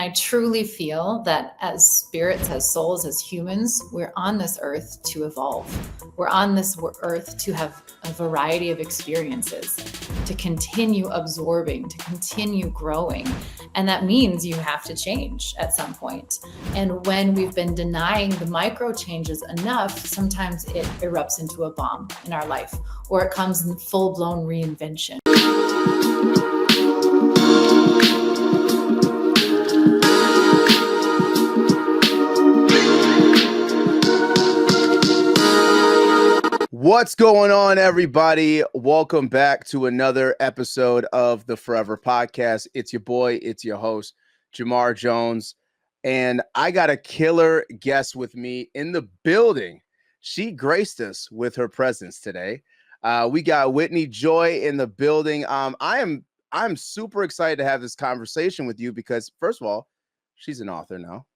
I truly feel that as spirits, as souls, as humans, we're on this earth to evolve. We're on this earth to have a variety of experiences, to continue absorbing, to continue growing. And that means you have to change at some point. And when we've been denying the micro changes enough, sometimes it erupts into a bomb in our life, or it comes in full-blown reinvention. What's going on, everybody? Welcome back to another episode of the Foureva Podcast. It's your boy, it's your host, Jamar Jones, and I got a killer guest with me in the building. She graced us with her presence today. We got Whitney Joy in the building. I'm super excited to have this conversation with you because, first of all, she's an author now,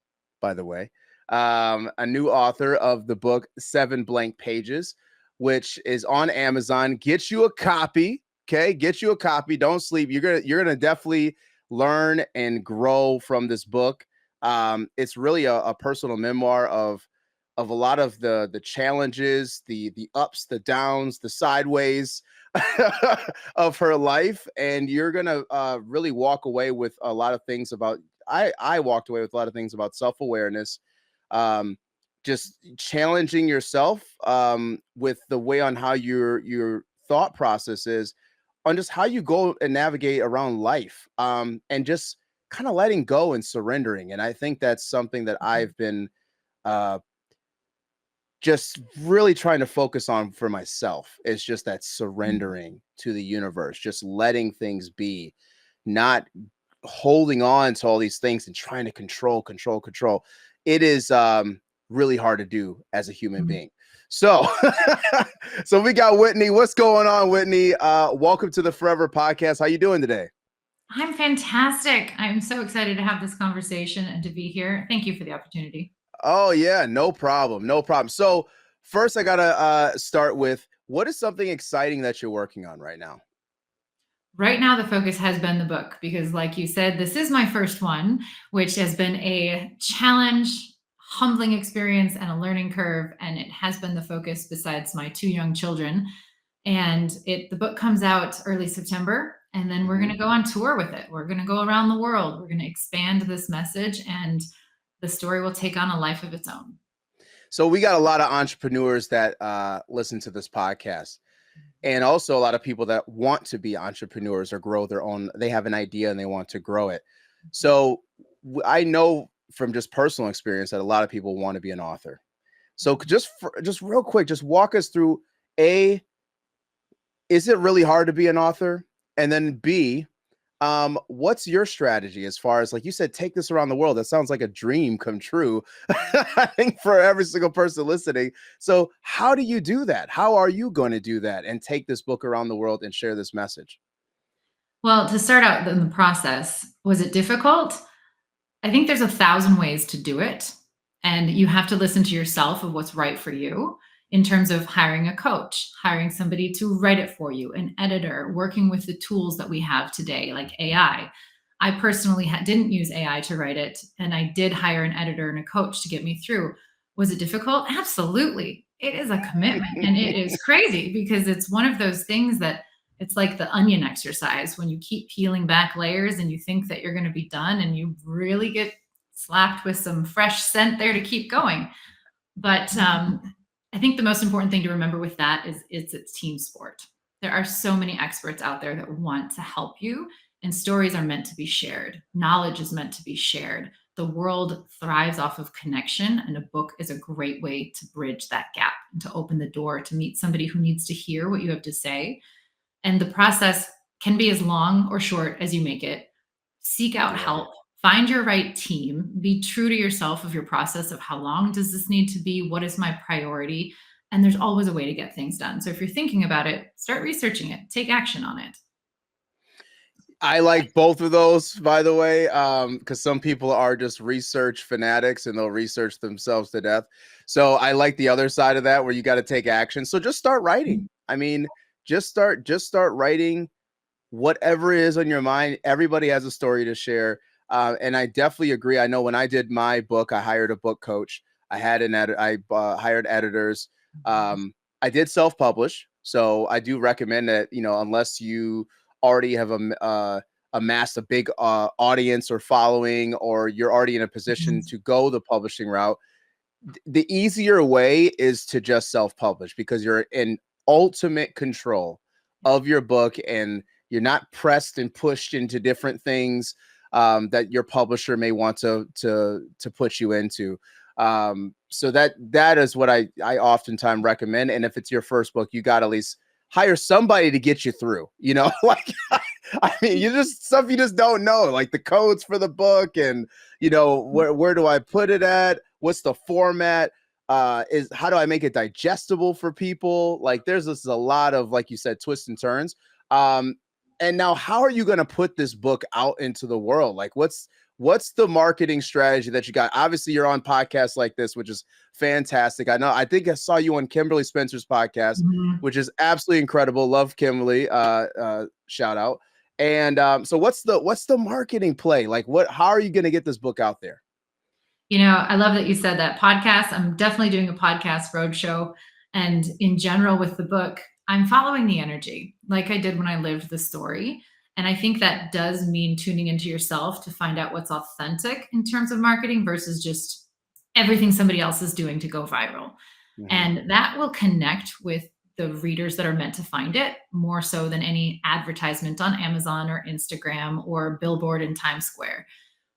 by the way, a new author of the book 7 Blank Pages, which is on Amazon. Get you a copy, okay? Get you a copy. Don't sleep. You're gonna definitely learn and grow from this book. It's really a personal memoir of a lot of the challenges, the ups, the downs, the sideways of her life, and you're gonna really walk away with a lot of things about. I walked away with a lot of things about self-awareness. Just challenging yourself with the way on how your thought process is on just how you go and navigate around life, and just kind of letting go and surrendering. And I think that's something that I've been just really trying to focus on for myself. It's just that surrendering to the universe, just letting things be, not holding on to all these things and trying to control. It is really hard to do as a human being. So we got Whitney. What's going on, Whitney? Welcome to the Foureva Podcast. How you doing today? I'm fantastic. I'm so excited to have this conversation and to be here. Thank you for the opportunity. Oh yeah, no problem. So first I gotta start with, what is something exciting that you're working on right now? Right now, the focus has been the book because, like you said, this is my first one, which has been a challenge, humbling experience, and a learning curve. And it has been the focus besides my 2 young children. And the book comes out early September, and then we're going to go on tour with it. We're going to go around the world. We're going to expand this message, and the story will take on a life of its own. So we got a lot of entrepreneurs that listen to this podcast. And also a lot of people that want to be entrepreneurs or grow their own. They have an idea and they want to grow it. So I know from just personal experience that a lot of people want to be an author. So just real quick, just walk us through, A, is it really hard to be an author? And then B, what's your strategy as far as, like you said, take this around the world? That sounds like a dream come true, I think, for every single person listening. So how do you do that? How are you going to do that and take this book around the world and share this message? Well, to start out in the process, was it difficult? I think there's 1,000 ways to do it. And you have to listen to yourself of what's right for you in terms of hiring a coach, hiring somebody to write it for you, an editor, working with the tools that we have today, like AI. I personally didn't use AI to write it, and I did hire an editor and a coach to get me through. Was it difficult? Absolutely. It is a commitment, and it is crazy because it's one of those things that it's like the onion exercise when you keep peeling back layers and you think that you're going to be done, and you really get slapped with some fresh scent there to keep going. But I think the most important thing to remember with that is it's team sport. There are so many experts out there that want to help you, and stories are meant to be shared. Knowledge is meant to be shared. The world thrives off of connection, and a book is a great way to bridge that gap and to open the door to meet somebody who needs to hear what you have to say. And the process can be as long or short as you make it. Seek out help. Find your right team. Be true to yourself of your process of how long does this need to be? What is my priority? And there's always a way to get things done. So if you're thinking about it, start researching it. Take action on it. I like both of those, by the way, because some people are just research fanatics and they'll research themselves to death. So I like the other side of that where you got to take action. So just start writing. I mean, just start writing whatever is on your mind. Everybody has a story to share. And I definitely agree. I know when I did my book, I hired a book coach. I had I hired editors. I did self-publish. So I do recommend that, unless you already have amassed a big audience or following, or you're already in a position to go the publishing route, the easier way is to just self-publish, because you're in ultimate control of your book, and you're not pressed and pushed into different things that your publisher may want to put you into. So that is what I oftentimes recommend. And if it's your first book, you got to at least hire somebody to get you through, like, I mean, stuff you just don't know, like the codes for the book, and, where do I put it at? What's the format? Is how do I make it digestible for people? Like, there's just a lot of, like you said, twists and turns. And now, how are you going to put this book out into the world? Like, what's the marketing strategy that you got? Obviously, you're on podcasts like this, which is fantastic. I think I saw you on Kimberly Spencer's podcast, which is absolutely incredible. Love Kimberly. Shout out. And so what's the marketing play? Like, how are you going to get this book out there? I love that you said that. Podcast. I'm definitely doing a podcast roadshow. And in general with the book, I'm following the energy like I did when I lived the story. And I think that does mean tuning into yourself to find out what's authentic in terms of marketing versus just everything somebody else is doing to go viral. And that will connect with the readers that are meant to find it more so than any advertisement on Amazon or Instagram or billboard in Times Square.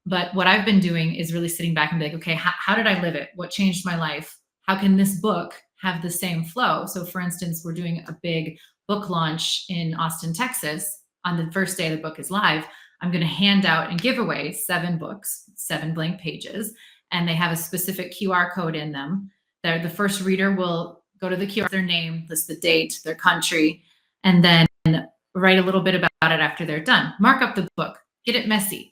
But what I've been doing is really sitting back and be like, okay, how did I live it? What changed my life? How can this book have the same flow? So for instance, we're doing a big book launch in Austin, Texas. On the first day the book is live, I'm going to hand out and give away 7 books, 7 blank pages, and they have a specific QR code in them. The first reader will go to the QR, their name, list the date, their country, and then write a little bit about it after they're done. Mark up the book, get it messy.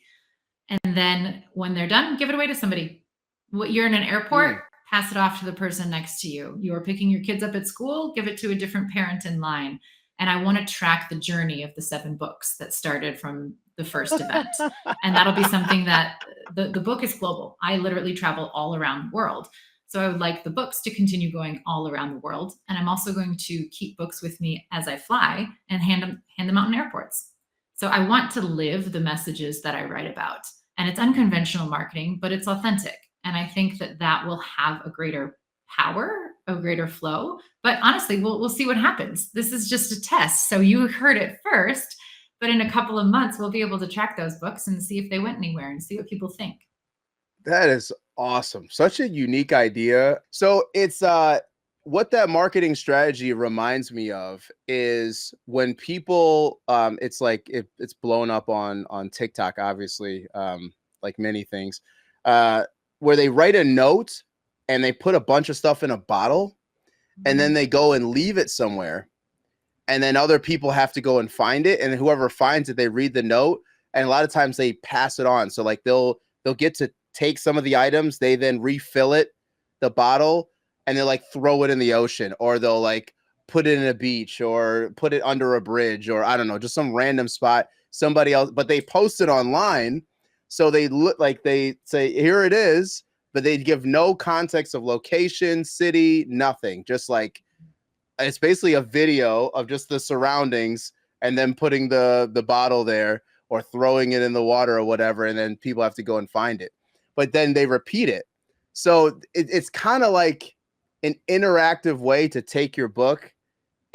And then when they're done, give it away to somebody. You're in an airport, pass it off to the person next to you. You are picking your kids up at school, give it to a different parent in line. And I want to track the journey of the 7 books that started from the first event. And that'll be something that the book is global. I literally travel all around the world. So I would like the books to continue going all around the world. And I'm also going to keep books with me as I fly and hand them out in airports. So I want to live the messages that I write about. And it's unconventional marketing, but it's authentic. And I think that will have a greater power, a greater flow. But honestly, we'll see what happens. This is just a test. So you heard it first, but in a couple of months, we'll be able to track those books and see if they went anywhere and see what people think. That is awesome. Such a unique idea. So it's what that marketing strategy reminds me of is when people it's like it's blown up on TikTok, obviously, like many things, where they write a note and they put a bunch of stuff in a bottle and then they go and leave it somewhere, and then other people have to go and find it, and whoever finds it, they read the note, and a lot of times they pass it on. So like they'll get to take some of the items, they then refill the bottle, and they'll like throw it in the ocean, or they'll like put it in a beach, or put it under a bridge, or I don't know, just some random spot, somebody else, but they post it online. So they look like they say, here it is, but they give no context of location, city, nothing. Just like, it's basically a video of just the surroundings and then putting the bottle there or throwing it in the water or whatever. And then people have to go and find it, but then they repeat it. So it's kind of like an interactive way to take your book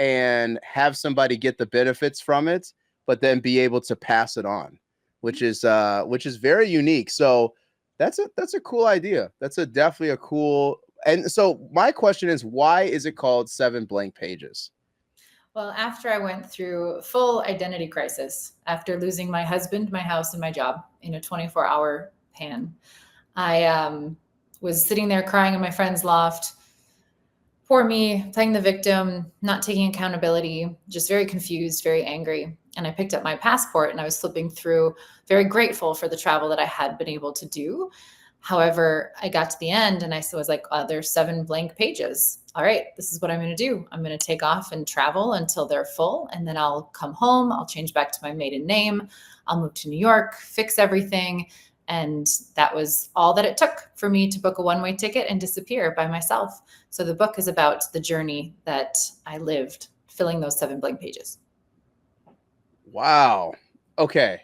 and have somebody get the benefits from it, but then be able to pass it on, which is very unique. So that's a cool idea. That's definitely a cool. And so my question is, why is it called 7 blank pages? Well, after I went through full identity crisis, after losing my husband, my house, and my job in a 24-hour pan, I was sitting there crying in my friend's loft. Poor me, playing the victim, not taking accountability, just very confused, very angry. And I picked up my passport and I was flipping through, very grateful for the travel that I had been able to do. However, I got to the end and I was like, there's 7 blank pages. All right, this is what I'm going to do. I'm going to take off and travel until they're full. And then I'll come home. I'll change back to my maiden name. I'll move to New York, fix everything, And that was all that it took for me to book a one-way ticket and disappear by myself. So the book is about the journey that I lived, filling those 7 blank pages. Wow. Okay.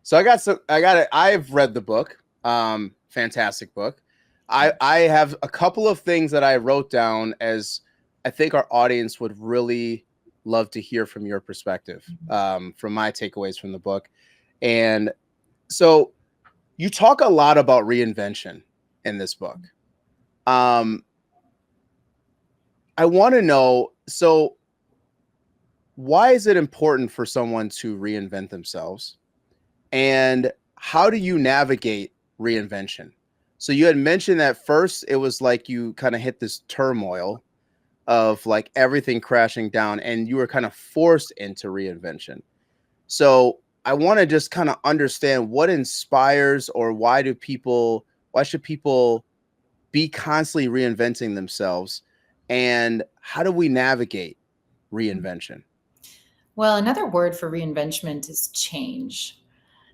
So I've read the book. Fantastic book. I have a couple of things that I wrote down as I think our audience would really love to hear from your perspective, from my takeaways from the book. And so you talk a lot about reinvention in this book. I want to know, so why is it important for someone to reinvent themselves? And how do you navigate reinvention? So you had mentioned that first it was like you kind of hit this turmoil of like everything crashing down and you were kind of forced into reinvention. So I want to just kind of understand what inspires, or why should people be constantly reinventing themselves, and how do we navigate reinvention? Well, another word for reinvention is change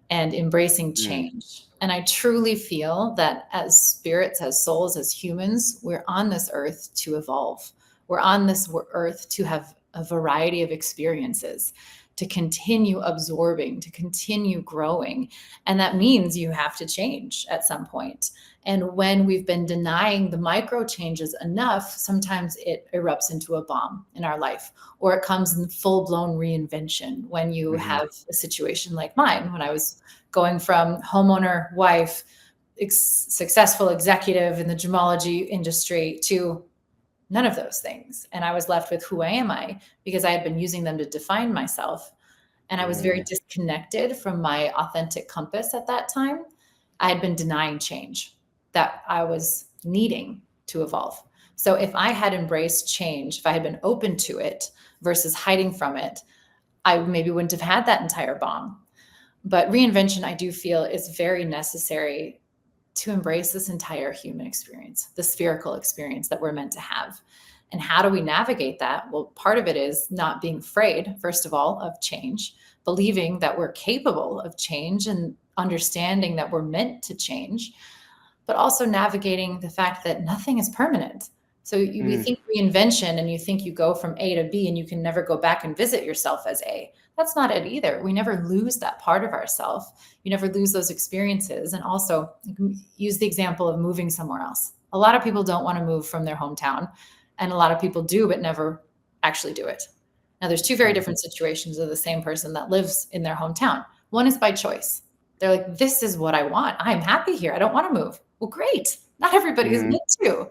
and embracing Mm, change. And I truly feel that as spirits, as souls, as humans, we're on this earth to evolve. We're on this earth to have a variety of experiences, to continue absorbing, to continue growing. And that means you have to change at some point. And when we've been denying the micro changes enough, sometimes it erupts into a bomb in our life, or it comes in full blown reinvention when you mhm, have a situation like mine, when I was going from homeowner, wife, successful executive in the gemology industry to none of those things. And I was left with, who am I? Because I had been using them to define myself. And I was very mm, disconnected from my authentic compass at that time. I had been denying change that I was needing to evolve. So if I had embraced change, if I had been open to it versus hiding from it, I maybe wouldn't have had that entire bomb. But reinvention, I do feel, is very necessary to embrace this entire human experience, the spherical experience that we're meant to have. And how do we navigate that? Well, part of it is not being afraid, first of all, of change, believing that we're capable of change and understanding that we're meant to change, but also navigating the fact that nothing is permanent. So we mm, think reinvention and you think you go from A to B and you can never go back and visit yourself as A. That's not it either. We never lose that part of ourselves. You never lose those experiences. And also, use the example of moving somewhere else. A lot of people don't want to move from their hometown, and a lot of people do, but never actually do it. Now, there's two very mm, different situations of the same person that lives in their hometown. One is by choice. They're like, this is what I want. I'm happy here. I don't want to move. Well, great. Not everybody is mm, meant to.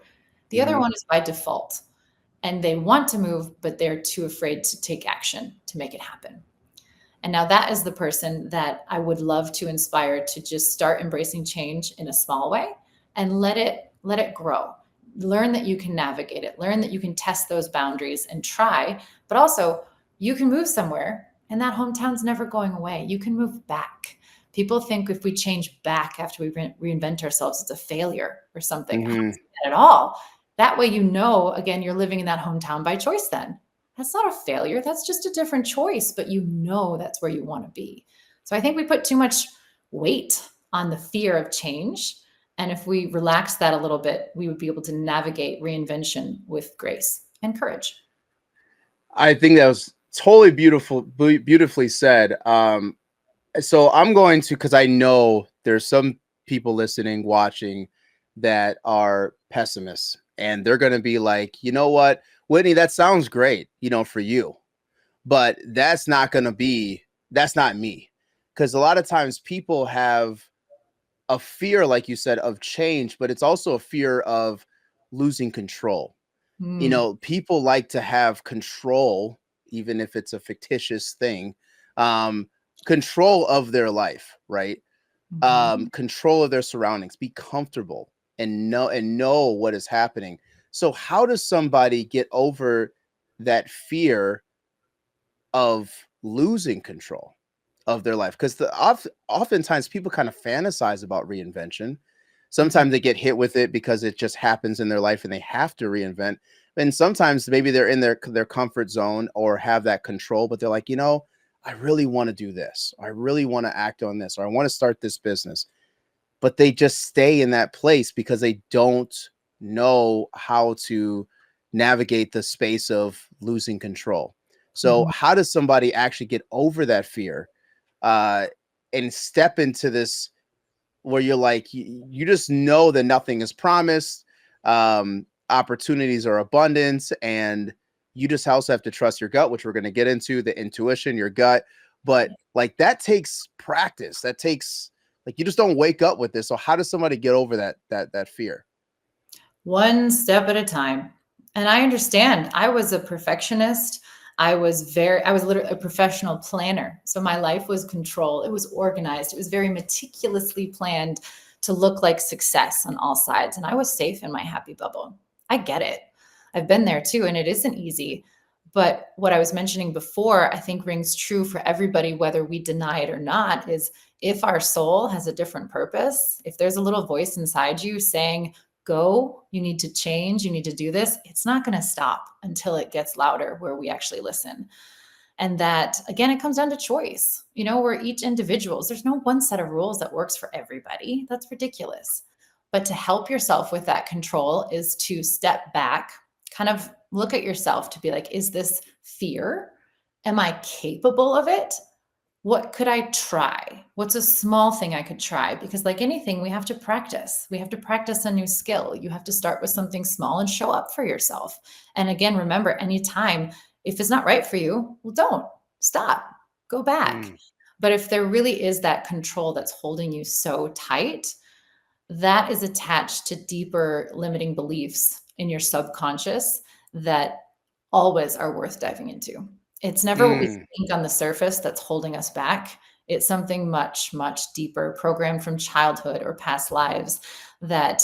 The other mhm. one is by default, and they want to move, but they're too afraid to take action to make it happen. And now that is the person that I would love to inspire to just start embracing change in a small way and let it grow. Learn that you can navigate it. Learn that you can test those boundaries and try, but also you can move somewhere and that hometown's never going away. You can move back. People think if we change back after we reinvent ourselves, it's a failure or something. I'm not Mhm. saying that at all. That way, again, you're living in that hometown by choice then. That's not a failure. That's just a different choice, but that's where you want to be. So I think we put too much weight on the fear of change. And if we relax that a little bit, we would be able to navigate reinvention with grace and courage. I think that was totally beautifully said. So I'm going to, because I know there's some people listening, watching that are pessimists, and they're going to be like, you know what, Whitney, that sounds great, for you, but that's not me. Because a lot of times people have a fear, like you said, of change, but it's also a fear of losing control. Mm, People like to have control, even if it's a fictitious thing, um, control of their life, right? mhm. Control of their surroundings, be comfortable and know what is happening. So how does somebody get over that fear of losing control of their life? Because oftentimes people kind of fantasize about reinvention. Mhm. Sometimes they get hit with it because it just happens in their life and they have to reinvent. And sometimes maybe they're in their comfort zone or have that control, but they're like, I really want to do this. I really want to act on this, or I want to start this business. but they just stay in that place because they don't know how to navigate the space of losing control. So Mhm. how does somebody actually get over that fear uh, and step into this where you're like, you just know that nothing is promised, opportunities are abundance, and you just also have to trust your gut, which we're going to get into, the intuition, your gut. But like that takes practice. That takes, like, you just don't wake up with this. So how does somebody get over that fear? One step at a time. And I understand. I was a perfectionist. I was literally a professional planner. So my life was controlled. It was organized. It was very meticulously planned to look like success on all sides. And I was safe in my happy bubble. I get it. I've been there too. And it isn't easy. But what I was mentioning before, I think rings true for everybody, whether we deny it or not, is if our soul has a different purpose, if there's a little voice inside you saying, go, you need to change, you need to do this, it's not going to stop until it gets louder where we actually listen. And that, again, it comes down to choice. We're each individuals. There's no one set of rules that works for everybody. That's ridiculous. But to help yourself with that control is to step back, kind of look at yourself to be like, is this fear? Am I capable of it? What could I try? What's a small thing I could try? Because, like anything, we have to practice. We have to practice a new skill. You have to start with something small and show up for yourself. And again, remember, anytime, if it's not right for you, well, don't stop, go back. But if there really is that control that's holding you so tight, that is attached to deeper limiting beliefs in your subconscious that always are worth diving into. It's never what we think on the surface that's holding us back. It's something much, much deeper, programmed from childhood or past lives, that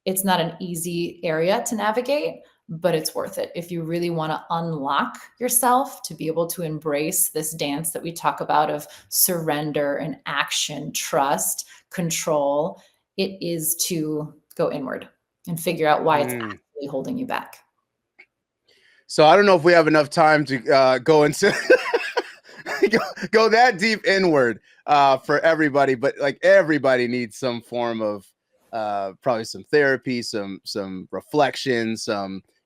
it's not an easy area to navigate, but it's worth it. If you really want to unlock yourself to be able to embrace this dance that we talk about of surrender and action, trust, control, it is to go inward and figure out why it's actually holding you back. So I don't know if we have enough time to go into go that deep inward for everybody, but like everybody needs some form of probably some therapy, some reflection,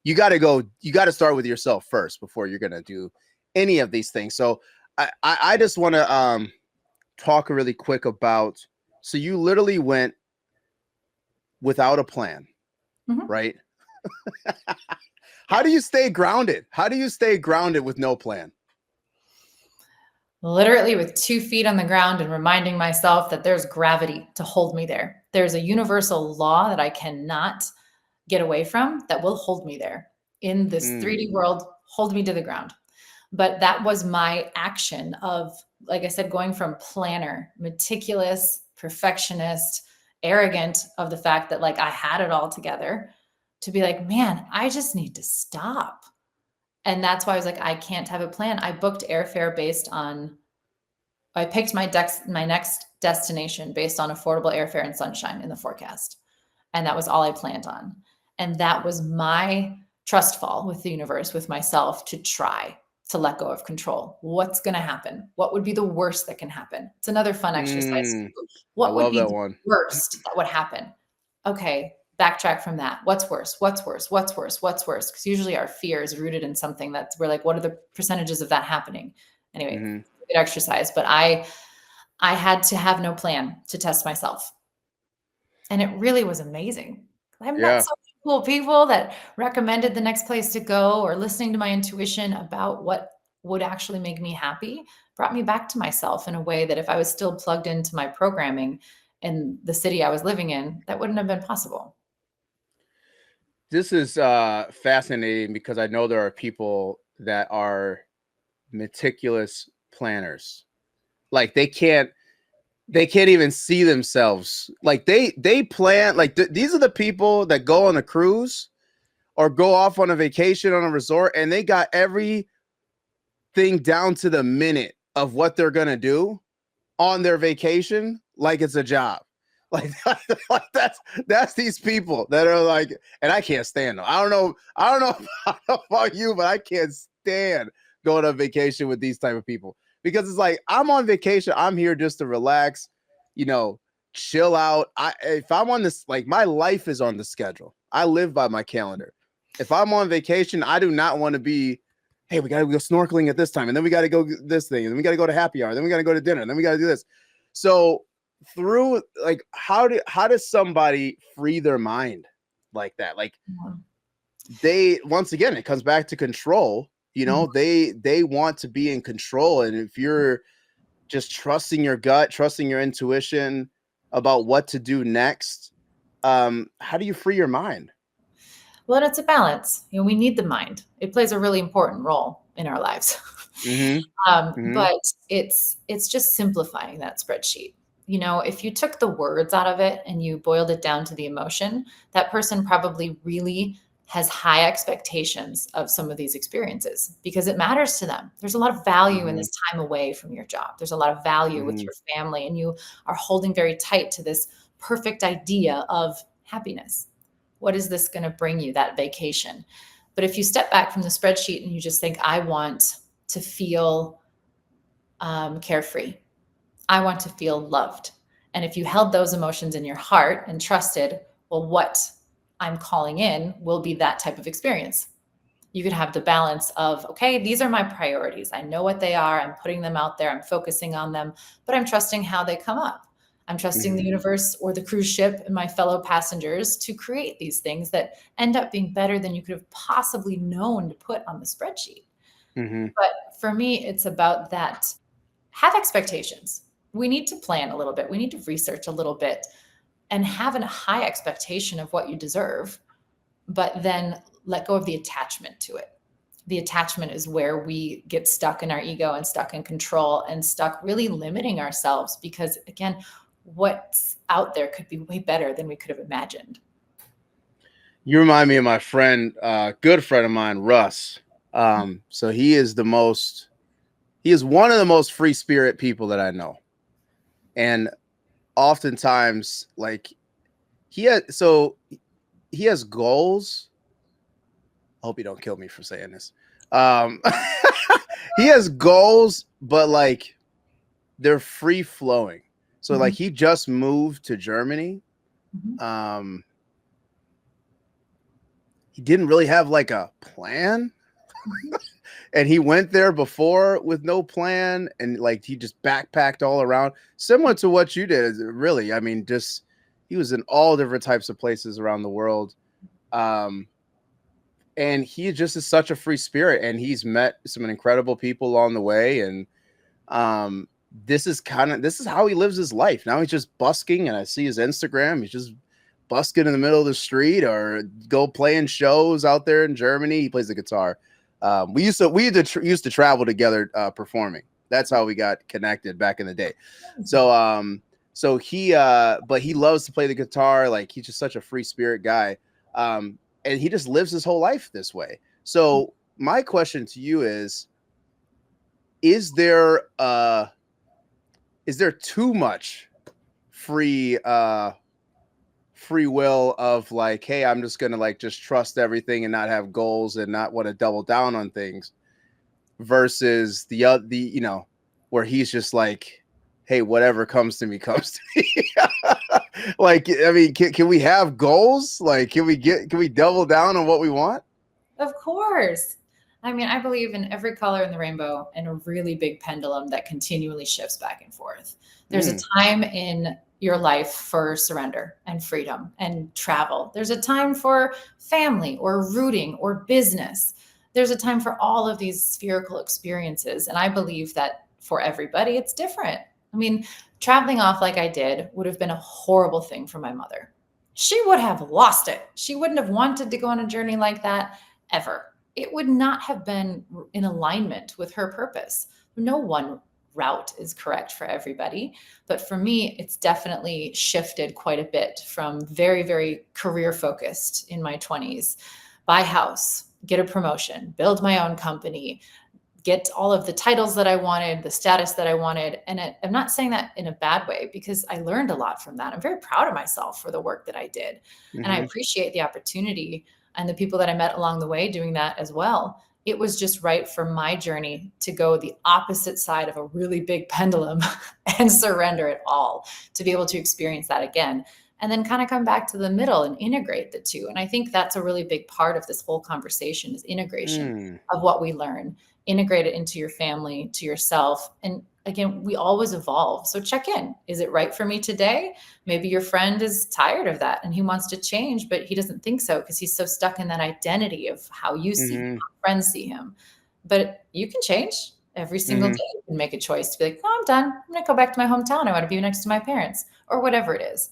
you got to start with yourself first before you're going to do any of these things. So I just want to talk really quick about, so you literally went without a plan, right? How do you stay grounded? How do you stay grounded with no plan? Literally with 2 feet on the ground and reminding myself that there's gravity to hold me there. There's a universal law that I cannot get away from that will hold me there in this 3D world, hold me to the ground. But that was my action of, like I said, going from planner, meticulous, perfectionist, arrogant of the fact that like I had it all together, to be like, man, I just need to stop. And that's why I was like, I can't have a plan. I booked airfare I picked my next destination based on affordable airfare and sunshine in the forecast. And that was all I planned on. And that was my trust fall with the universe, with myself, to try to let go of control. What's going to happen? What would be the worst that can happen? It's another fun exercise. What would be the worst that would happen? Okay, backtrack from that. What's worse? What's worse? What's worse? What's worse? Because usually our fear is rooted in something that's, we're like, what are the percentages of that happening? Anyway, good exercise. But I had to have no plan to test myself. And it really was amazing. I met so many cool people that recommended the next place to go, or listening to my intuition about what would actually make me happy brought me back to myself in a way that if I was still plugged into my programming in the city I was living in, that wouldn't have been possible. This is fascinating because I know there are people that are meticulous planners. Like they can't even see themselves. Like they plan, like these are the people that go on a cruise or go off on a vacation on a resort, and they got everything down to the minute of what they're going to do on their vacation like it's a job. Like that's these people that are like, and I can't stand them. I don't know about you, but I can't stand going on vacation with these type of people, because it's like, I'm on vacation. I'm here just to relax, chill out. If I'm on this, like my life is on the schedule. I live by my calendar. If I'm on vacation, I do not want to be, hey, we got to go snorkeling at this time, and then we got to go this thing, and then we got to go to happy hour, then we got to go to dinner, and then we got to do this. So through like, how does somebody free their mind like that? Like they, once again, it comes back to control. You know, they want to be in control, and if you're just trusting your gut, trusting your intuition about what to do next, how do you free your mind? Well, it's a balance. You know, we need the mind. It plays a really important role in our lives. But it's just simplifying that spreadsheet. You know, if you took the words out of it and you boiled it down to the emotion, that person probably really has high expectations of some of these experiences because it matters to them. There's a lot of value in this time away from your job. There's a lot of value with your family, and you are holding very tight to this perfect idea of happiness. What is this going to bring you, that vacation? But if you step back from the spreadsheet and you just think, I want to feel carefree. I want to feel loved. And if you held those emotions in your heart and trusted, well, what I'm calling in will be that type of experience. You could have the balance of, okay, these are my priorities. I know what they are. I'm putting them out there. I'm focusing on them, but I'm trusting how they come up. I'm trusting the universe or the cruise ship and my fellow passengers to create these things that end up being better than you could have possibly known to put on the spreadsheet. But for me, it's about that. Have expectations. We need to plan a little bit. We need to research a little bit and have a high expectation of what you deserve, but then let go of the attachment to it. The attachment is where we get stuck in our ego and stuck in control and stuck really limiting ourselves because, again, what's out there could be way better than we could have imagined. You remind me of my friend, good friend of mine, Russ. So he is one of the most free spirit people that I know. And oftentimes, like he has goals. I hope you don't kill me for saying this. He has goals, but like they're free flowing. So like he just moved to Germany. He didn't really have like a plan. And he went there before with no plan, and like he just backpacked all around, similar to what you did. Really, I mean, just he was in all different types of places around the world, and he just is such a free spirit, and he's met some incredible people along the way, and this is how he lives his life now. He's just busking, and I see his Instagram. He's just busking in the middle of the street or go playing shows out there in Germany. He plays the guitar. We used to travel together performing. That's how we got connected back in the day. So he but he loves to play the guitar. Like he's just such a free spirit guy. And he just lives his whole life this way. So my question to you is there too much free will of like, hey, I'm just gonna like just trust everything and not have goals and not want to double down on things, versus the where he's just like, hey, whatever comes to me comes to me. Like, I mean, can we have goals? Like, can we double down on what we want? Of course. I mean, I believe in every color in the rainbow and a really big pendulum that continually shifts back and forth. There's a time in your life for surrender and freedom and travel. There's a time for family or rooting or business. There's a time for all of these spherical experiences. And I believe that for everybody, it's different. I mean, traveling off like I did would have been a horrible thing for my mother. She would have lost it. She wouldn't have wanted to go on a journey like that ever. It would not have been in alignment with her purpose. No one route is correct for everybody. But for me, it's definitely shifted quite a bit from very, very career focused in my 20s. Buy a house, get a promotion, build my own company, get all of the titles that I wanted, the status that I wanted. And I'm not saying that in a bad way because I learned a lot from that. I'm very proud of myself for the work that I did. And I appreciate the opportunity and the people that I met along the way doing that as well. it was just right for my journey to go the opposite side of a really big pendulum and surrender it all to be able to experience that again. And then kind of come back to the middle and integrate the two. And I think that's a really big part of this whole conversation is integration of what we learn, integrate it into your family, to yourself. And again, we always evolve. So check in. Is it right for me today? Maybe your friend is tired of that and he wants to change, but he doesn't think so because he's so stuck in that identity of how you see him, how friends see him. But you can change every single day. You can make a choice to be like, oh, I'm done. I'm going to go back to my hometown. I want to be next to my parents or whatever it is.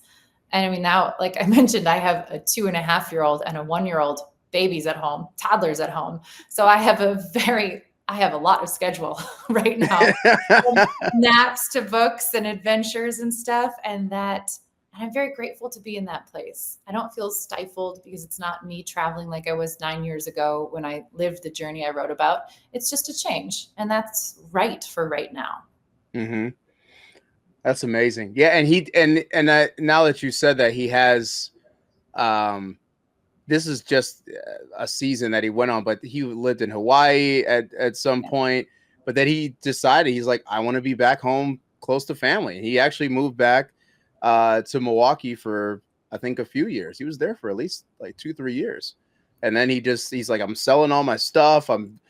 And I mean, now, like I mentioned, I have a 2.5-year-old and a 1-year-old babies at home, toddlers at home. So I have a lot of schedule right now, from naps to books and adventures and stuff. And I'm very grateful to be in that place. I don't feel stifled because it's not me traveling like I was 9 years ago when I lived the journey I wrote about. It's just a change. And that's right for right now. Mm-hmm. That's amazing. Yeah. And now that you said that, he has, this is just a season that he went on, but he lived in Hawaii at some point, but then he decided, he's like, I want to be back home close to family. He actually moved back to Milwaukee for, I think, a few years. He was there for at least like 2-3 years. And then he's like, I'm selling all my stuff. I'm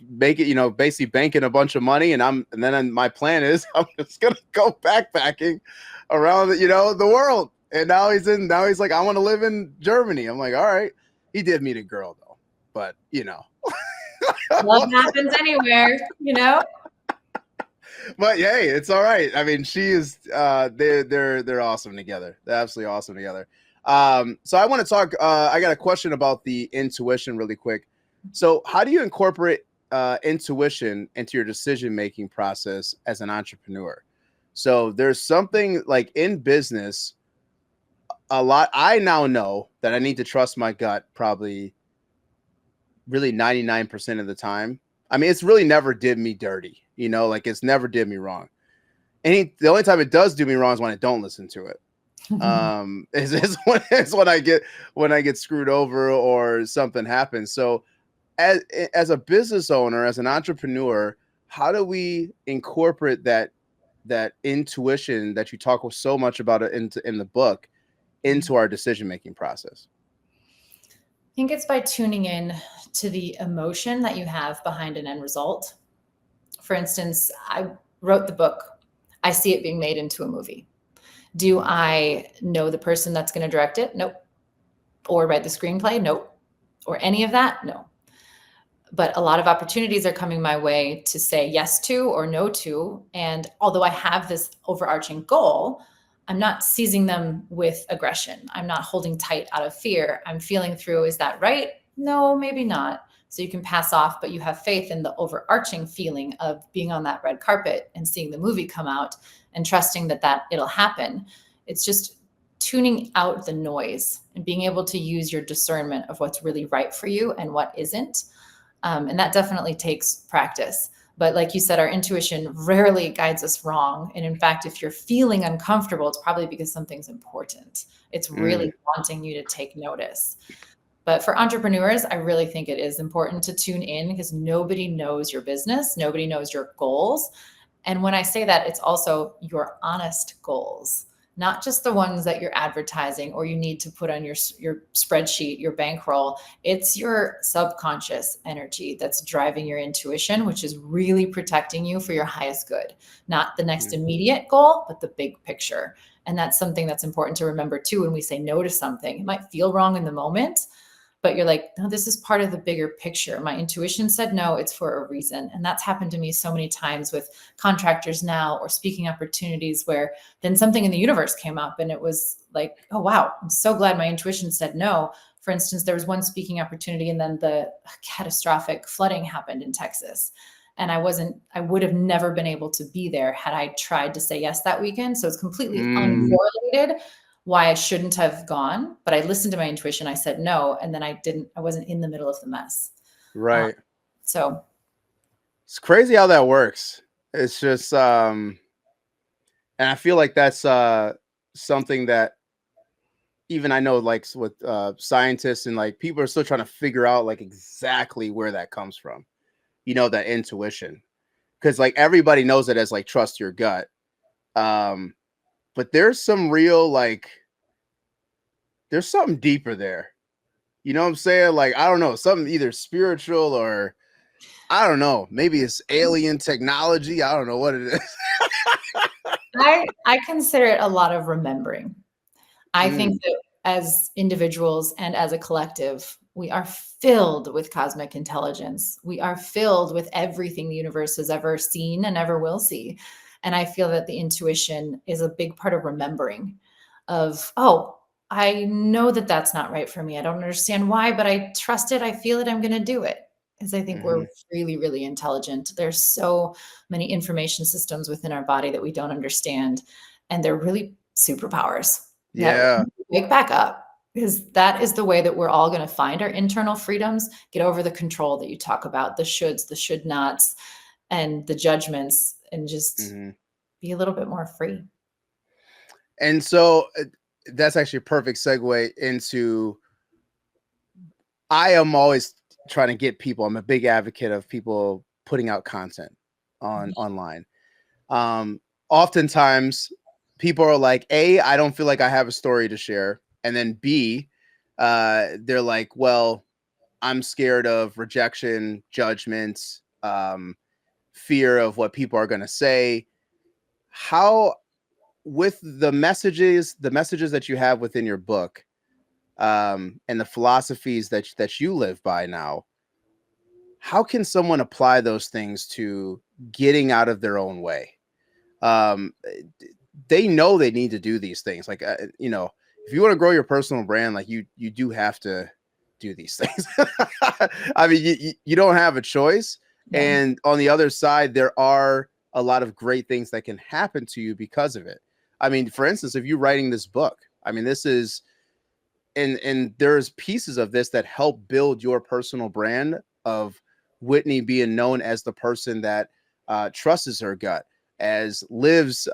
making, basically banking a bunch of money. And then my plan is I'm just going to go backpacking around, the world. And now he's like, I want to live in Germany. I'm like, all right. He did meet a girl though, but love happens anywhere, But hey, it's all right. I mean, she is, they're awesome together. They're absolutely awesome together. So I want to talk, I got a question about the intuition really quick. So how do you incorporate intuition into your decision-making process as an entrepreneur? So there's something like in business, a lot. I now know that I need to trust my gut probably really 99% of the time. I mean, it's really never did me dirty, like it's never did me wrong. The only time it does do me wrong is when I don't listen to it. It's when I get screwed over or something happens. So as a business owner, as an entrepreneur, how do we incorporate that intuition that you talk so much about in the book into our decision-making process? I think it's by tuning in to the emotion that you have behind an end result. For instance, I wrote the book. I see it being made into a movie. Do I know the person that's going to direct it? Nope. Or write the screenplay? Nope. Or any of that? No. But a lot of opportunities are coming my way to say yes to or no to. And although I have this overarching goal, I'm not seizing them with aggression. I'm not holding tight out of fear. I'm feeling through, is that right? No, maybe not. So you can pass off, but you have faith in the overarching feeling of being on that red carpet and seeing the movie come out and trusting that it'll happen. It's just tuning out the noise and being able to use your discernment of what's really right for you and what isn't. And that definitely takes practice. But like you said, our intuition rarely guides us wrong. And in fact, if you're feeling uncomfortable, it's probably because something's important. It's really wanting you to take notice. But for entrepreneurs, I really think it is important to tune in because nobody knows your business. Nobody knows your goals. And when I say that, it's also your honest goals, not just the ones that you're advertising or you need to put on your spreadsheet, your bankroll. It's your subconscious energy that's driving your intuition, which is really protecting you for your highest good, not the next immediate goal, but the big picture. And that's something that's important to remember too. When we say no to something, it might feel wrong in the moment, but you're like, no, this is part of the bigger picture. My intuition said no, it's for a reason. And that's happened to me so many times with contractors now or speaking opportunities where then something in the universe came up and it was like, oh, wow, I'm so glad my intuition said no. For instance, there was one speaking opportunity and then the catastrophic flooding happened in Texas. And I would have never been able to be there had I tried to say yes that weekend. So it's completely uncorrelated why I shouldn't have gone, but I listened to my intuition. I said no. And then I wasn't in the middle of the mess. Right. So it's crazy how that works. It's just, and I feel like that's something that, even I know like with scientists and like people are still trying to figure out like exactly where that comes from, that intuition, because like everybody knows it as like trust your gut. But there's some real like there's something deeper there. You know what I'm saying? Like, I don't know, something either spiritual or I don't know, maybe it's alien technology. I don't know what it is. I consider it a lot of remembering. I think Mm, that as individuals and as a collective, we are filled with cosmic intelligence. We are filled with everything the universe has ever seen and ever will see. And I feel that the intuition is a big part of remembering of, oh, I know that that's not right for me. I don't understand why, but I trust it. I feel it. I'm going to do it. Because I think we're mhm. really, really intelligent. There's so many information systems within our body that we don't understand. And they're really superpowers that we Yeah. need to wake back up, because that is the way that we're all going to find our internal freedoms, get over the control that you talk about, the shoulds, the should nots, and the judgments, and just Mhm. be a little bit more free. And so that's actually a perfect segue into I am always trying to get people. I'm a big advocate of people putting out content online. Um, Oftentimes people are like, A, I don't feel like I have a story to share. And then B, they're like, well, I'm scared of rejection, judgment, fear of what people are going to say. How, with the messages that you have within your book, and the philosophies that you live by now, how can someone apply those things to getting out of their own way? Um, they know they need to do these things. Like, if you want to grow your personal brand, like you do have to do these things. I mean, you don't have a choice. Yeah. And on the other side, there are a lot of great things that can happen to you because of it. I mean, for instance, if you're writing this book, I mean, this is, and there's pieces of this that help build your personal brand of Whitney being known as the person that trusts her gut, as lives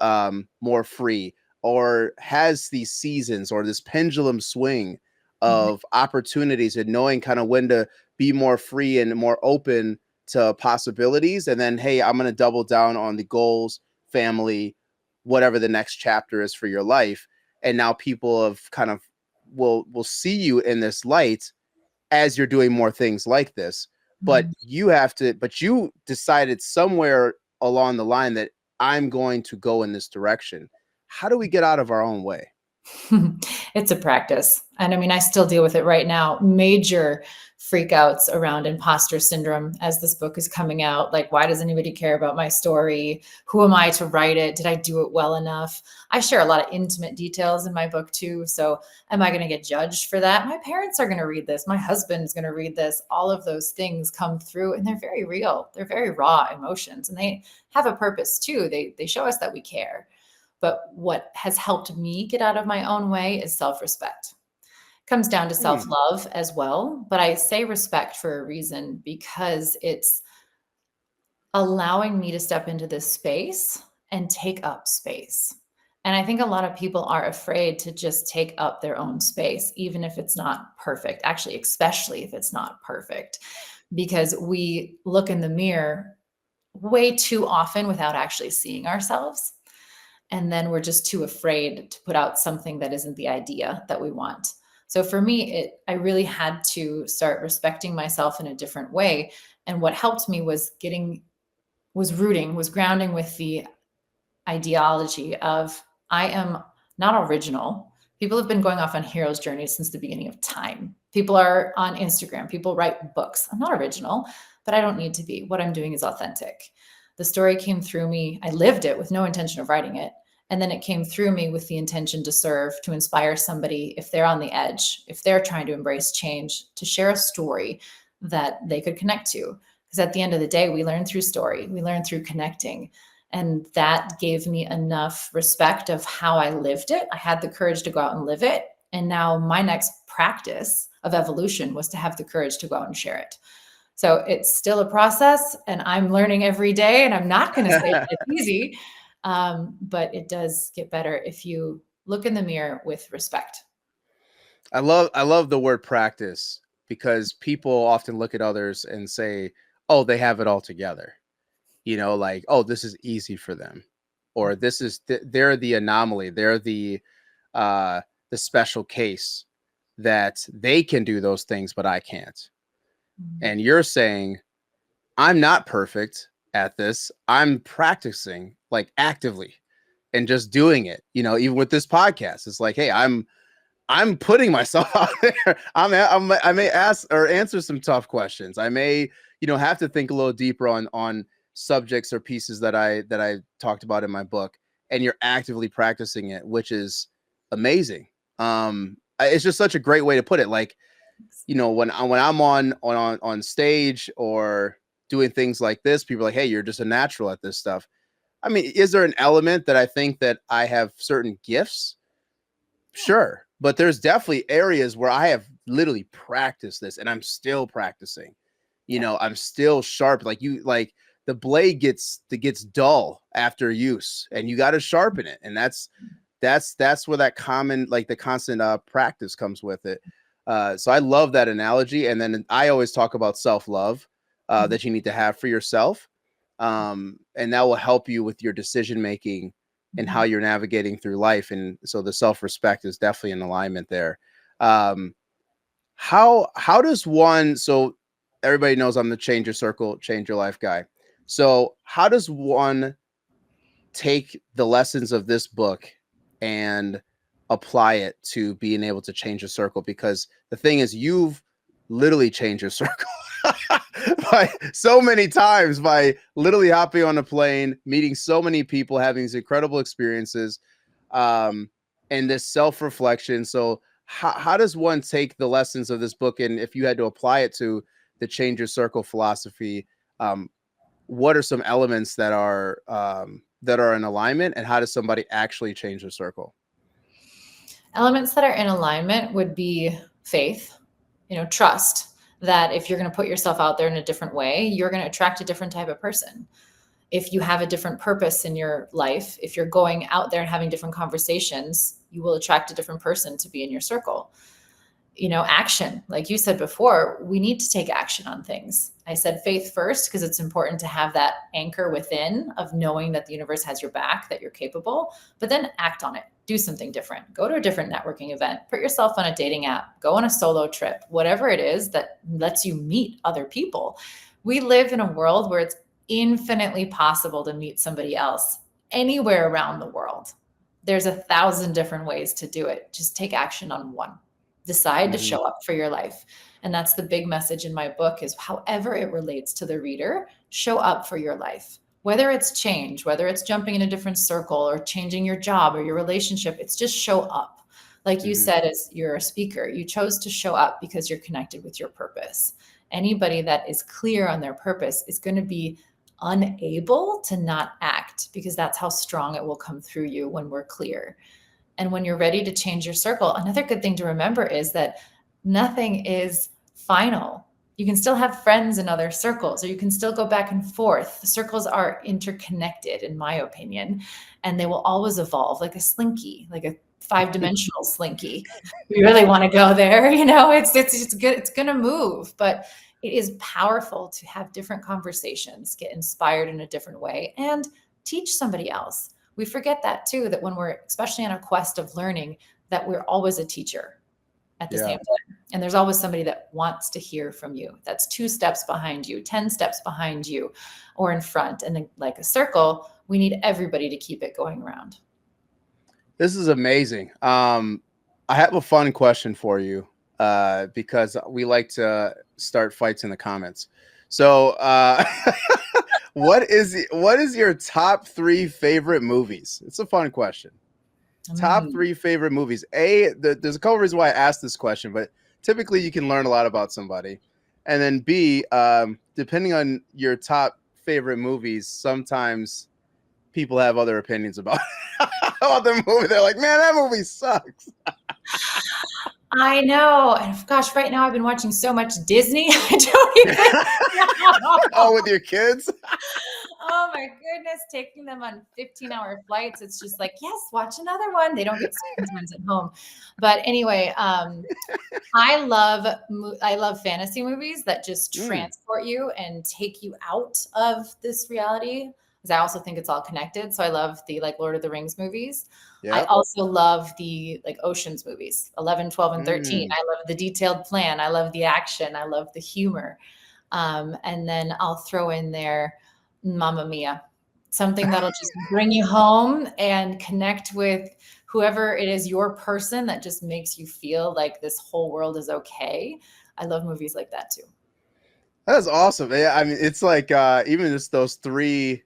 more free, or has these seasons or this pendulum swing Mhm. of opportunities and knowing kind of when to be more free and more open to possibilities. And then, hey, I'm going to double down on the goals, family, whatever the next chapter is for your life. And now people have kind of will see you in this light as you're doing more things like this. But Mhm. you decided somewhere along the line that I'm going to go in this direction. How do we get out of our own way? It's a practice. And I mean, I still deal with it right now. Major freakouts around imposter syndrome as this book is coming out. Like, why does anybody care about my story? Who am I to write it? Did I do it well enough? I share a lot of intimate details in my book too. So, am I going to get judged for that? My parents are going to read this. My husband's going to read this. All of those things come through, and they're very real. They're very raw emotions, and they have a purpose too. They show us that we care. But what has helped me get out of my own way is self-respect. Comes down to Hmm. self-love as well, but I say respect for a reason, because it's allowing me to step into this space and take up space. And I think a lot of people are afraid to just take up their own space, even if it's not perfect. Actually, especially if it's not perfect, because we look in the mirror way too often without actually seeing ourselves. And then we're just too afraid to put out something that isn't the idea that we want. So for me, I really had to start respecting myself in a different way. And what helped me was was grounding with the ideology of, I am not original. People have been going off on hero's journeys since the beginning of time. People are on Instagram, people write books. I'm not original, but I don't need to be. What I'm doing is authentic. The story came through me. I lived it with no intention of writing it. And then it came through me with the intention to serve, to inspire somebody if they're on the edge, if they're trying to embrace change, to share a story that they could connect to. Because at the end of the day, we learn through story, we learn through connecting. And that gave me enough respect of how I lived it. I had the courage to go out and live it. And now my next practice of evolution was to have the courage to go out and share it. So it's still a process, and I'm learning every day. And I'm not going to say it's easy, but it does get better if you look in the mirror with respect. I love the word practice, because people often look at others and say, "Oh, they have it all together." Like, "Oh, this is easy for them," or "This is they're the anomaly. They're the special case that they can do those things, but I can't." And you're saying, "I'm not perfect at this. I'm practicing, like, actively and just doing it." Even with this podcast, it's like, "Hey, I'm putting myself out there. I may ask or answer some tough questions. I may, have to think a little deeper on subjects or pieces that I talked about in my book." And you're actively practicing it, which is amazing. It's just such a great way to put it. Like, when I'm on stage or doing things like this, people are like, "Hey, you're just a natural at this stuff." I mean, is there an element that I think that I have certain gifts? Sure. But there's definitely areas where I have literally practiced this, and I'm still practicing. I'm still sharp. Like the blade gets dull after use, and you got to sharpen it. And that's where that the constant practice comes with it. So I love that analogy. And then I always talk about self-love that you need to have for yourself. And that will help you with your decision making and how you're navigating through life. And so the self-respect is definitely in alignment there. How does one, so everybody knows I'm the change your circle, change your life guy. So how does one take the lessons of this book and apply it to being able to change a circle? Because the thing is, you've literally changed your circle by so many times, by literally hopping on a plane, meeting so many people, having these incredible experiences, and this self-reflection. So how does one take the lessons of this book, and if you had to apply it to the change your circle philosophy, what are some elements that are in alignment, and how does somebody actually change their circle? Elements that are in alignment would be faith, trust that if you're going to put yourself out there in a different way, you're going to attract a different type of person. If you have a different purpose in your life, if you're going out there and having different conversations, you will attract a different person to be in your circle. Action, like you said before, we need to take action on things. I said faith first because it's important to have that anchor within of knowing that the universe has your back, that you're capable, but then act on it. Do something different. Go to a different networking event. Put yourself on a dating app. Go on a solo trip. Whatever it is that lets you meet other people. We live in a world where it's infinitely possible to meet somebody else anywhere around the world. There's 1,000 different ways to do it. Just take action on one. Decide to show up for your life. And that's the big message in my book is however it relates to the reader, show up for your life. Whether it's change, whether it's jumping in a different circle or changing your job or your relationship, it's just show up. Like you said, as you're a speaker, you chose to show up because you're connected with your purpose. Anybody that is clear on their purpose is going to be unable to not act because that's how strong it will come through you when we're clear. And when you're ready to change your circle, another good thing to remember is that nothing is final. You can still have friends in other circles, or you can still go back and forth. The circles are interconnected, in my opinion, and they will always evolve like a slinky, like a 5-dimensional slinky. We really want to go there. It's good. It's going to move, but it is powerful to have different conversations, get inspired in a different way, and teach somebody else. We forget that too, that when we're especially on a quest of learning, that we're always a teacher at the same time. And there's always somebody that wants to hear from you. That's 2 steps behind you, 10 steps behind you, or in front. And then like a circle, we need everybody to keep it going around. This is amazing. I have a fun question for you because we like to start fights in the comments. So what is your top 3 favorite movies? It's a fun question. Top 3 favorite movies. There's a couple reasons why I asked this question, but typically you can learn a lot about somebody. And then B, depending on your top favorite movies, sometimes people have other opinions about the movie. They're like, man, that movie sucks. I know. And gosh, right now I've been watching so much Disney. I don't even know. Oh, with your kids? Oh my goodness, taking them on 15-hour flights. It's just like, yes, watch another one. They don't get screen times at home. But anyway, I love fantasy movies that just transport you and take you out of this reality. Because I also think it's all connected. So I love the like Lord of the Rings movies. I Yep. also love the like Ocean's movies, 11, 12, and 13. I love the detailed plan. I love the action. I love the humor. And then I'll throw in there Mamma Mia, something that'll just bring you home and connect with whoever it is, your person, that just makes you feel like this whole world is okay. I love movies like that too. That's awesome. Yeah, I mean, it's like even just those three,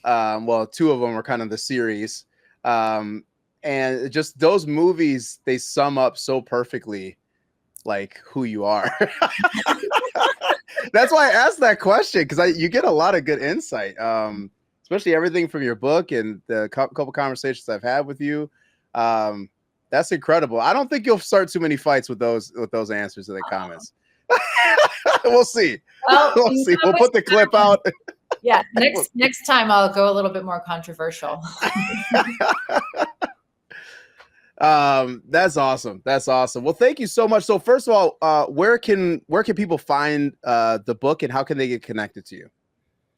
well, two of them are kind of the series. And just those movies, they sum up so perfectly like who you are. That's why I asked that question, because you get a lot of good insight, especially everything from your book and the couple conversations I've had with you. That's incredible. I don't think you'll start too many fights with those answers to the comments. We'll see. Well, we'll see. We'll put the clip out. Yeah, next time I'll go a little bit more controversial. That's awesome. That's awesome. Well, thank you so much. So first of all, where can people find the book, and how can they get connected to you?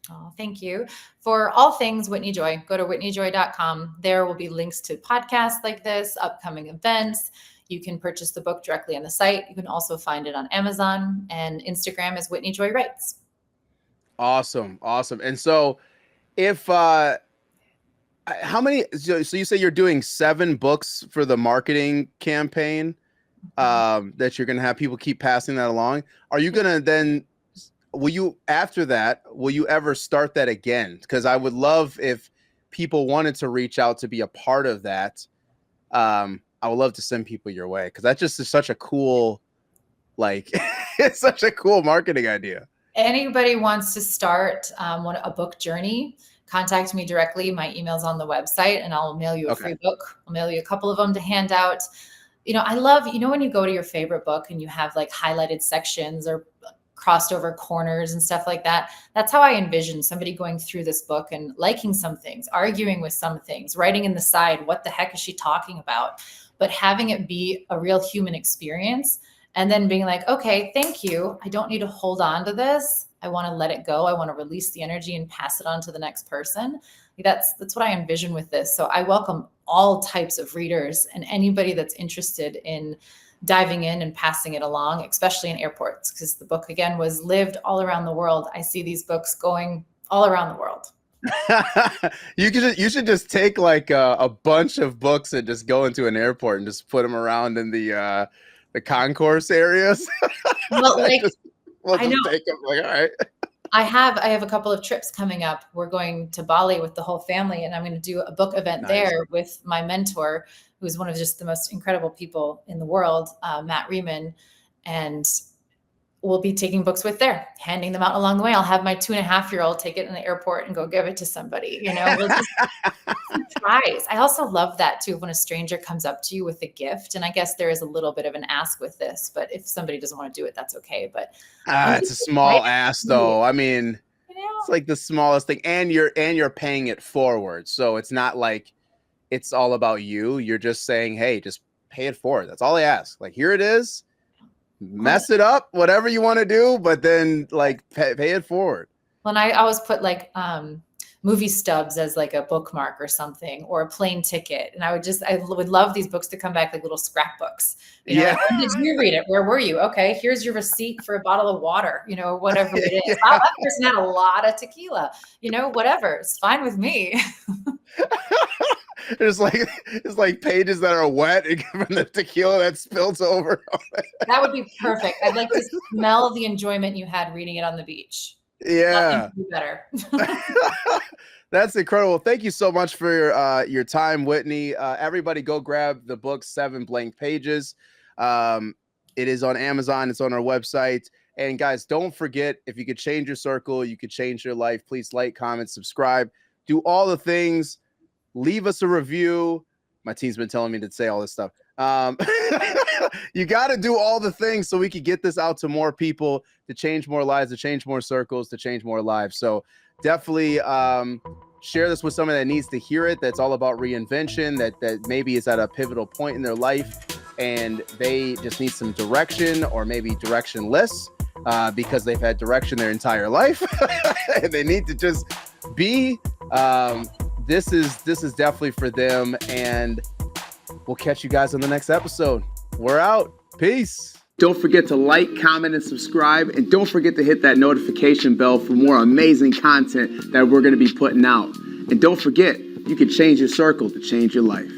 Oh, thank you. For all things Whitney Joy, go to whitneyjoy.com. There will be links to podcasts like this, upcoming events. You can purchase the book directly on the site. You can also find it on Amazon, and Instagram is Whitney Joy Writes. Awesome. And so if how many, so you say you're doing 7 books for the marketing campaign, that you're going to have people keep passing that along. Are you going to then, after that, will you ever start that again? Because I would love if people wanted to reach out to be a part of that. I would love to send people your way, because that just is such a cool, like, it's such a cool marketing idea. Anybody wants to start a book journey, contact me directly. My email's on the website, and I'll mail you a free book. I'll mail you a couple of them to hand out. I love, when you go to your favorite book and you have like highlighted sections or crossed over corners and stuff like that. That's how I envision somebody going through this book and liking some things, arguing with some things, writing in the side, what the heck is she talking about? But having it be a real human experience, and then being like, okay, thank you. I don't need to hold on to this. I want to let it go. I want to release the energy and pass it on to the next person. That's what I envision with this. So I welcome all types of readers and anybody that's interested in diving in and passing it along, especially in airports, because the book, again, was lived all around the world. I see these books going all around the world. You should just take like a bunch of books and just go into an airport and just put them around in the concourse areas. Well, like, I know. Take them, like, all right. I have a couple of trips coming up. We're going to Bali with the whole family, and I'm going to do a book event there with my mentor, who's one of just the most incredible people in the world, Matt Riemann, and we'll be taking books with there, handing them out along the way. I'll have my 2.5-year-old take it in the airport and go give it to somebody. We'll just surprise. I also love that too, when a stranger comes up to you with a gift. And I guess there is a little bit of an ask with this, but if somebody doesn't want to do it, that's okay. But it's a small ask, though. I mean, it's like the smallest thing, and you're paying it forward. So it's not like it's all about you. You're just saying, hey, just pay it forward. That's all I ask. Like, here it is. Mess it up, whatever you want to do, but then like pay it forward. Well, and I always put like movie stubs as like a bookmark or something, or a plane ticket. And I would love these books to come back like little scrapbooks. Like, when did you read it? Where were you? Okay, here's your receipt for a bottle of water, whatever it is. Wow, that person had a lot of tequila, whatever. It's fine with me. It's like pages that are wet from the tequila that spills over. That would be perfect. I'd like to smell the enjoyment you had reading it on the beach. Yeah. Nothing better. That's incredible. Thank you so much for your time, Whitney. Everybody go grab the book, 7 Blank Pages. It is on Amazon. It's on our website. And guys, don't forget, if you could change your circle, you could change your life. Please like, comment, subscribe, do all the things. Leave us a review. My team's been telling me to say all this stuff. You got to do all the things so we can get this out to more people, to change more lives, to change more circles, to change more lives. So definitely share this with someone that needs to hear it. That's all about reinvention, that maybe is at a pivotal point in their life and they just need some direction, or maybe directionless because they've had direction their entire life. And they need to just be. This is definitely for them, and we'll catch you guys on the next episode. We're out. Peace. Don't forget to like, comment, and subscribe. And don't forget to hit that notification bell for more amazing content that we're going to be putting out. And don't forget, you can change your circle to change your life.